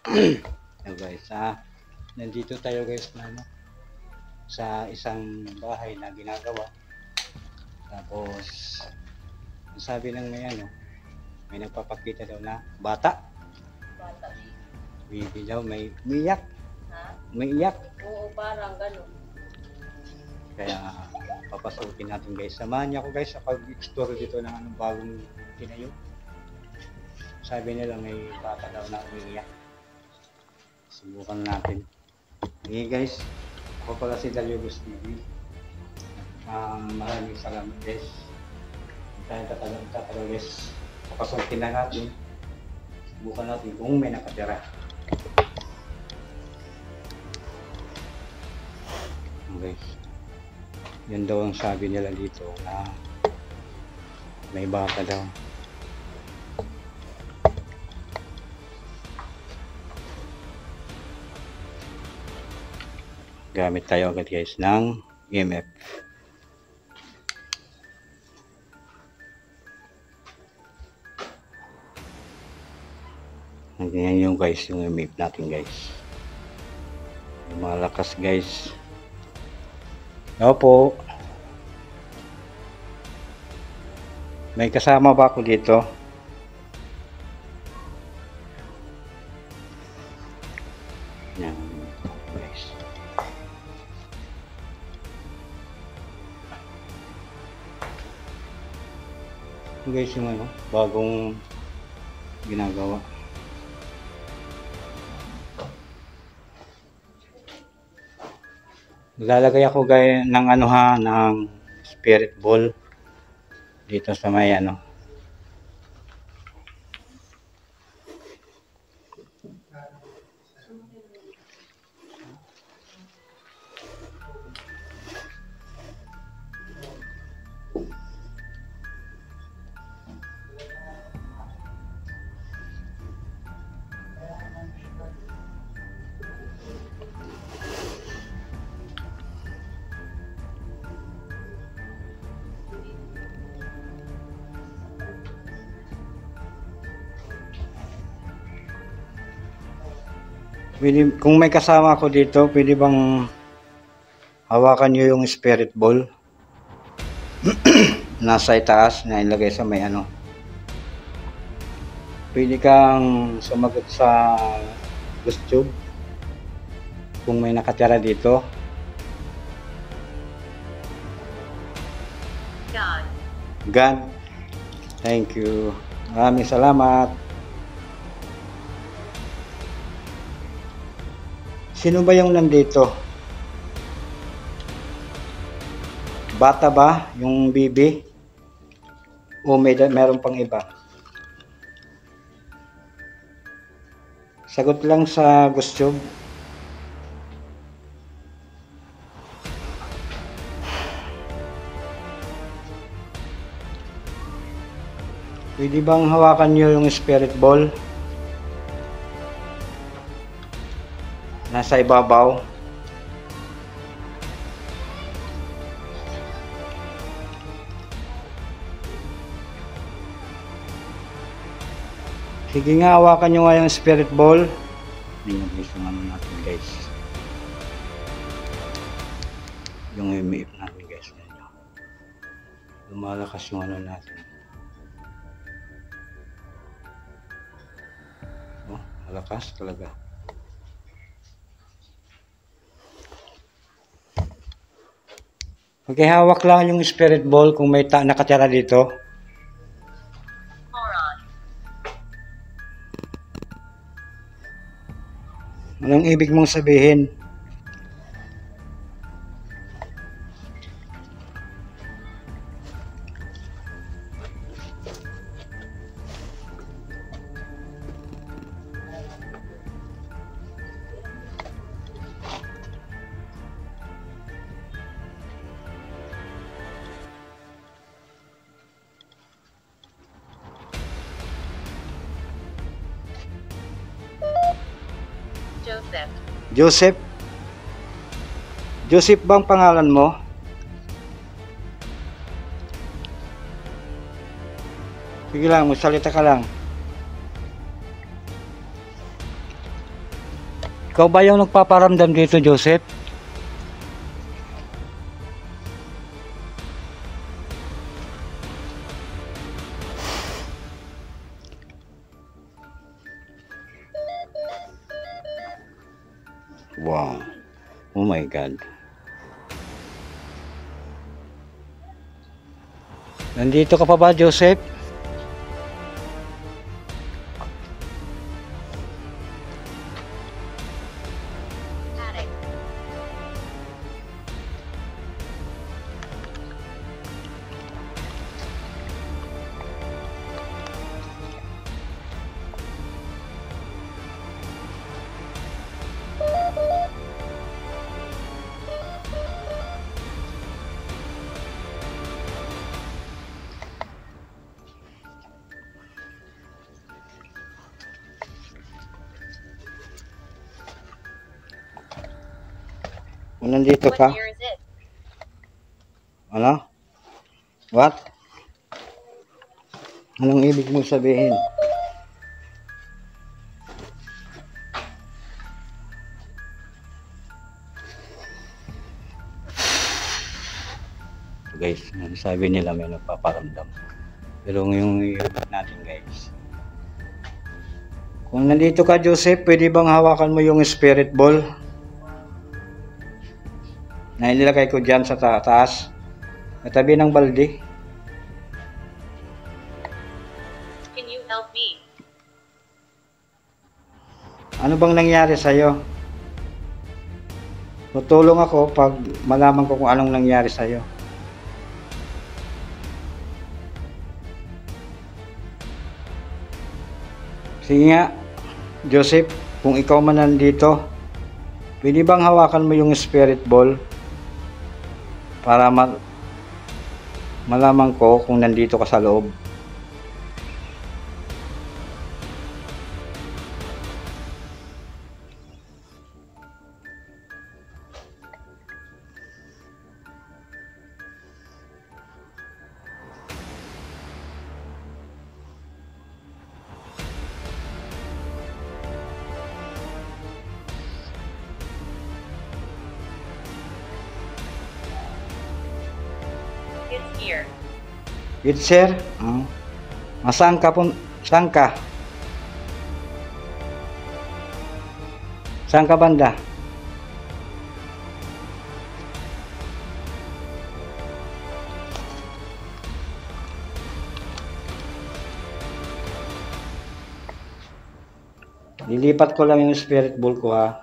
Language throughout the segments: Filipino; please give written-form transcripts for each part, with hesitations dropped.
So guys, nandito tayo guys na sa isang bahay na ginagawa. Tapos, ang sabi ng may nagpapakita daw na bata. Bata. Baby daw, may umiyak. Ha? May iyak. Oo, parang gano'n. Kaya, papasukin natin guys. Samahan niyo ako guys sa pag-explore dito ng bagong tinayo. Sabi nila may bata daw na umiiyak. Subukan natin. Okay guys, ako pala si Daliobus TV. Maraming salamat guys. Tayo tatagal guys. Papasukin na natin. Subukan natin kung may nakatira. Okay. Yan daw ang sabi nila dito na may bata daw. Gamit tayo agad guys ng EMF. Ganyan yung guys, yung EMF natin guys. Malakas guys. Opo. May kasama ba ako dito? Yan guys. Guys, yung bagong ginagawa. Lalagay ako guys ng ng spirit ball dito sa may pwede, kung may kasama ako dito, pwede bang hawakan nyo yung spirit ball nasa itaas na ilagay sa may pwede kang sumagot sa gusto kung may nakatira dito. God, thank you, maraming salamat. Sino ba yung nandito? Bata ba yung bibi? O meron pang iba? Sagot lang sa gusto. Pwede bang hawakan nyo yung spirit ball? Nasa ibabaw. Sige nga, hawakan nyo nga yung spirit ball. Hindi guys yung natin guys. Yung EMF natin guys. Lumalakas yung natin. Oh, malakas talaga. Okay, hawak lang yung spirit ball kung may nakatira dito. Anong ibig mong sabihin? Joseph. Joseph? Joseph bang pangalan mo? Sige lang, magsalita ka lang. Ikaw ba yung nagpaparamdam dito, Joseph? Wow. Oh my God. Nandito ka pa ba, Joseph? Attic. Kung nandito What ka, year is it? ano? What? Anong ibig mo sabihin? Guys, sabi nila may nagpaparamdam. Pero yung natin guys. Kung nandito ka, Joseph, pwede bang hawakan mo yung spirit ball? Na inilagay ko dyan sa taas. Katabi ng balde. Can you help me? Ano bang nangyari sa'yo? Tutulong ako pag malaman ko kung anong nangyari sa'yo. Sige nga, Joseph, kung ikaw man nandito, pwede bang hawakan mo yung spirit ball para malaman ko kung nandito ka sa loob? It's here. It's sir? Saan ka po? Saan ka? Saan ka banda? Lilipat ko lang yung spirit ball ko ha.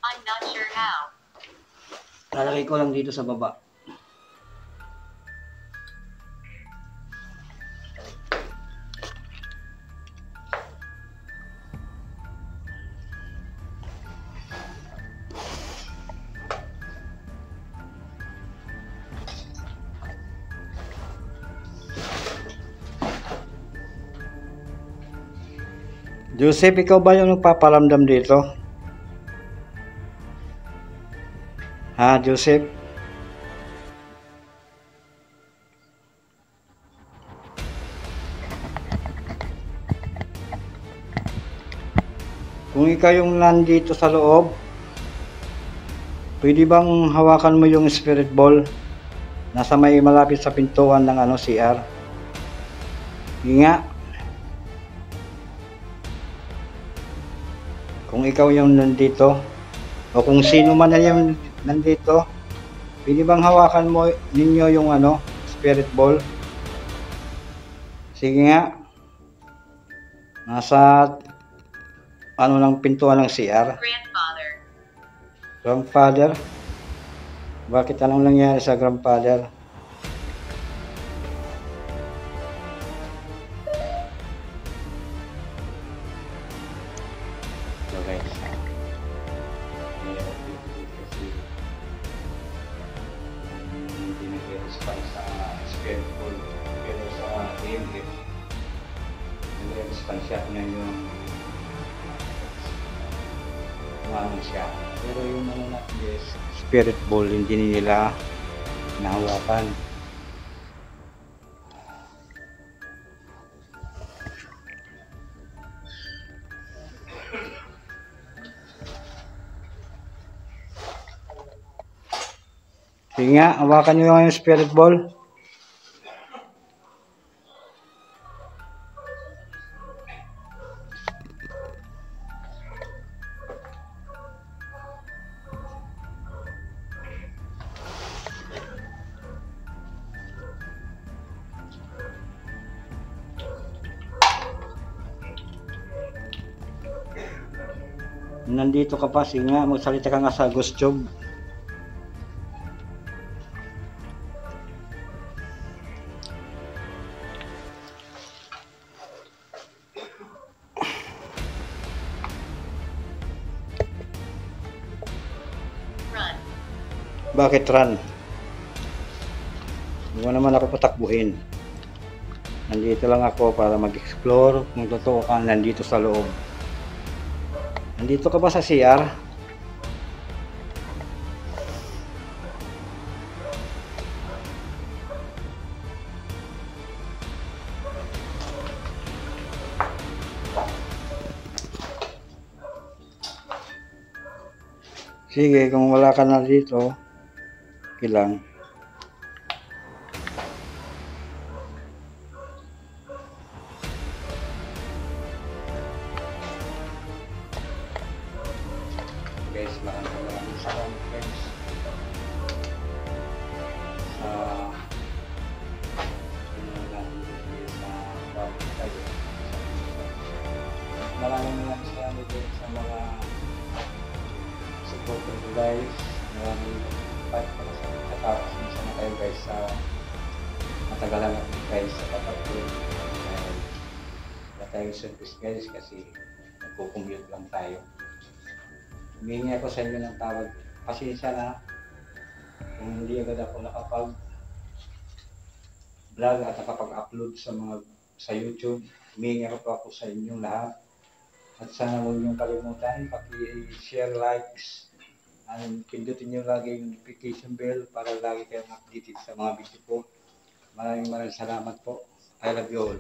I'm not sure how. Lalagay ko lang dito sa baba. Joseph, ikaw ba yung nagpaparamdam dito? Ha, Joseph? Kung ikaw yung nandito sa loob, pwede bang hawakan mo yung spirit ball? Nasa may malapit sa pintuan ng CR. Hindi nga. Kung ikaw yung nandito, o kung sino man na yung nandito, pwede bang hawakan mo ninyo yung spirit ball? Sige nga. Nasa ng pintuan ng CR. Grandfather. Grandfather? Bakit anong nangyari sa grandfather? So guys, hindi nag-respond sa spirit ball, pero sa EMF nag-respond siya na yung siya. Pero yung natin is spirit ball, hindi nila nahawakan. Sige nga, hawakan nyo yung spirit ball. Nandito ka pa, sige nga, magsalita ka nga sa Ghost Job. Run. Bakit run? Hindi mo naman ako patakbuhin. Nandito lang ako para mag-explore. Kung totoo ka, nandito sa loob. Nandito ka ba sa CR? Sige, kung wala ka na dito, okay lang. Guys, maraming salamat guys sa maraming salamat din sa mga supporter ko guys. Maraming fight para sa katapos minsan na kayo guys sa matagalan natin guys sa kapatid. Wala tayong service guys kasi nagko-commute lang tayo. Humingi ako sa inyo ng tawag. Pasensya na kung hindi agad ako nakapag-vlog at nakapag-upload sa YouTube. Humingi ako sa inyong lahat. At sana huwag niyong kalimutan, paki-share, likes, and pindutin niyo lagi yung notification bell para lagi kayong updated sa mga video ko. Maraming salamat po. I love you all.